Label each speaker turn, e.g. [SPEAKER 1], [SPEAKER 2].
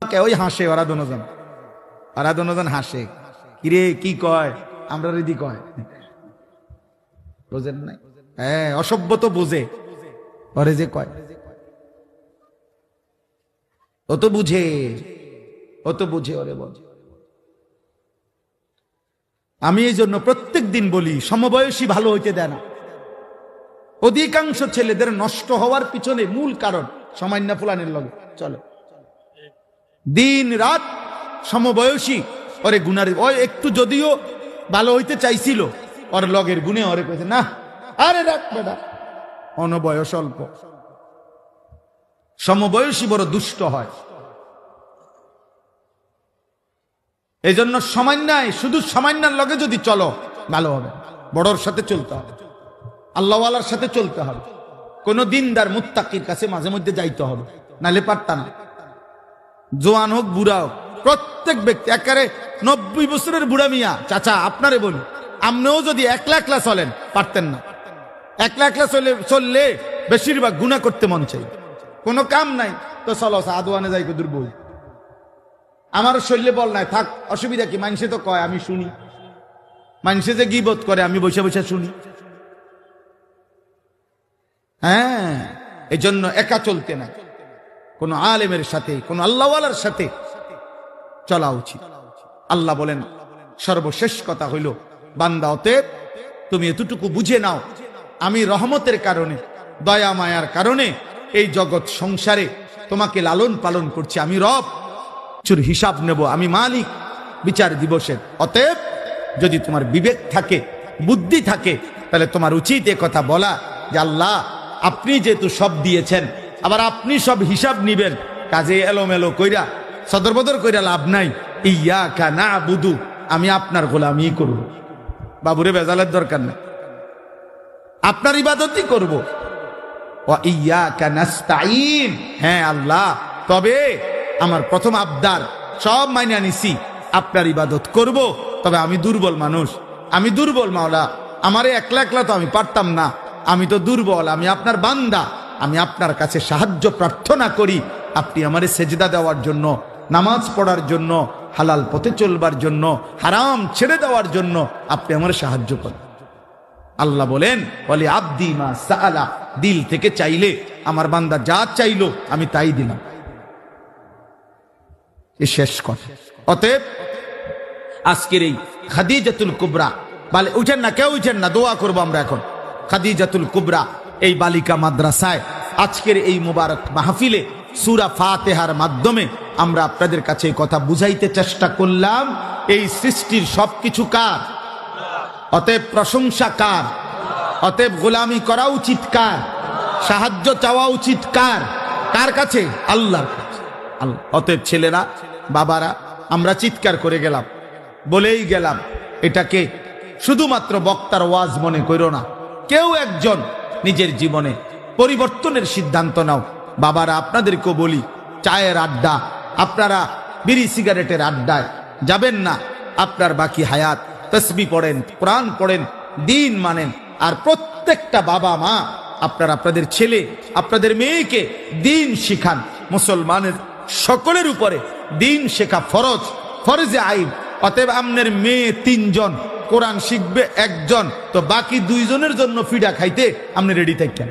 [SPEAKER 1] ওই হাসে, ওরা দুজন হাসে, কিরে কি কয়, আমরা রিদি কয়, বোঝেন নাই? হ্যাঁ, অসভ্য তো বোঝে, ওরে যে কয় ও তো বুঝে, ওরে বল। আমি এই জন্য প্রত্যেক দিন বলি, সমবয়সী ভালো হইতে দেয় না। অধিকাংশ ছেলেদের নষ্ট হওয়ার পিছনে মূল কারণ সামান্য ফুলানের লগে চলে, দিন রাত সমবয়সী ওরে গুনার, ও একটু যদিও ভালো হইতে চাইছিল, ওর লগের গুণে ওরে কইছে না, আরে রাখ বেটা, অনবয়স অল্প। সমবয়সী বড় দুষ্ট হয়। এই জন্য সামান্যায়, শুধু সামান্যার লগে যদি চলো ভালো হবে, বড়র সাথে চলতে হবে, আল্লাহওয়ালার সাথে চলতে হবে, কোন দিনদার মুত্তাকির কাছে মাঝে মধ্যে যাইতে হবে, নালে পারতা না। জোয়ান হোক বুড়া হোক, প্রত্যেক ব্যক্তি, একেবারে 90 বছরের বুড়া মিয়া চাচা আপনারে বলি, আপনিও যদি একলা একলা চলেন পারতেন না। একলা একলা চললে বেশিরভাগ গুনাহ করতে মন চাই, কোনো কাম নাই তো চলো আদওয়ানে যাই কদুর বই, আমার শরীরে বল নাই, থাক অসুবিধা কি, মানুষে তো কয় আমি শুনি, মানুষে যে গীবত করে আমি বসে বসে শুনি। হ্যাঁ, এই জন্য একা চলতে না, কোন আলেমের সাথে, কোন আল্লাহওয়ালার সাথে চলা উচিত। আল্লাহ বলেন সর্বশেষ কথা হইল, বান্দা অতএব তুমি এতটুকু বুঝে নাও, আমি রহমতের কারণে, দয়া মায়ার কারণে এই জগৎ সংসারে তোমাকে লালন পালন করছি, আমি রব, চুর হিসাব নেব, আমি মালিক বিচার দিবসের। অতএব যদি তোমার বিবেক থাকে, বুদ্ধি থাকে, তাহলে তোমার উচিত এ কথা বলা যে আল্লাহ আপনি যেহেতু সব দিয়েছেন, আবার আপনি সব হিসাব নিবেন, কাজে এলোমেলো কইরা সদরবদর কইরা লাভ নাই। ইয়াকা নাবুদু, আমি আপনার গোলামি করব, বাবুরে বেজালের দরকার নেই, আপনার ইবাদতই করব। ওয়া ইয়াকা নাস্তাইন, হ্যাঁ আল্লাহ, তবে আমার প্রথম আবদার সব মাইনা নিছি, আপনার ইবাদত করব, তবে আমি দুর্বল মানুষ, আমি দুর্বল মাওলা, আমারে একলা একলা তো আমি পারতাম না, আমি তো দুর্বল, আমি আপনার বান্দা, আমি আপনার কাছে সাহায্য প্রার্থনা করি, আপনি আমারে সেজদা দেওয়ার জন্য, নামাজ পড়ার জন্য, হালাল পথে চলবার জন্য, হারাম ছেড়ে দেওয়ার জন্য আপনি আমারে সাহায্য করেন। আল্লাহ বলেন বলে আব্দি মা সাআলা, দিল থেকে চাইলে আমার বান্দা যা চাইলো আমি তাই দিলাম, এ শেষ কথা। অতএব আজকের এই খাদিজাতুল কুবরা, বলে উঠেন না, কেউ উঠেন না, দোয়া করবো আমরা এখন। খাদিজাতুল কুবরা এই বালিকা মাদ্রাসায় আজকের এই মুবারক মাহফিলে সূরা ফাতিহার মাধ্যমে আমরা আপনাদের কাছে এই কথা বুঝাইতে চেষ্টা করলাম, এই সৃষ্টির সবকিছু কার, অতএব প্রশংসা কার, অতএব গোলামি করা উচিত কার, সাহায্য চাওয়া উচিত কার, কার কাছে, আল্লাহর কাছে। আল্লাহ। অতএব ছেলেরা, বাবারা, আমরা চিৎকার করে গেলাম, বলেই গেলাম, এটাকে শুধুমাত্র বক্তার ওয়াজ মনে করো না, কেউ একজন নিজের জীবনে পরিবর্তনের সিদ্ধান্ত নাও। বাবারা, আপনাদেরকেও বলি, চায়ের আড্ডা, আপনারা বিড়ি সিগারেটের আড্ডায় যাবেন না, আপনার বাকি হায়াত তসবিহ পড়েন, কোরআন পড়েন, দিন মানেন। আর প্রত্যেকটা বাবা মা আপনারা আপনাদের ছেলে, আপনাদের মেয়েকে দিন শিখান। মুসলমানের সকলের উপরে দিন শেখা ফরজ, ফরজে আইন। অতএব আপনার মেয়ে 3 জন, কোরআন শিখবে 1 জন, তো বাকি 2 জনের জন্য ফিডা খাইতে আপনি রেডি থাকেন।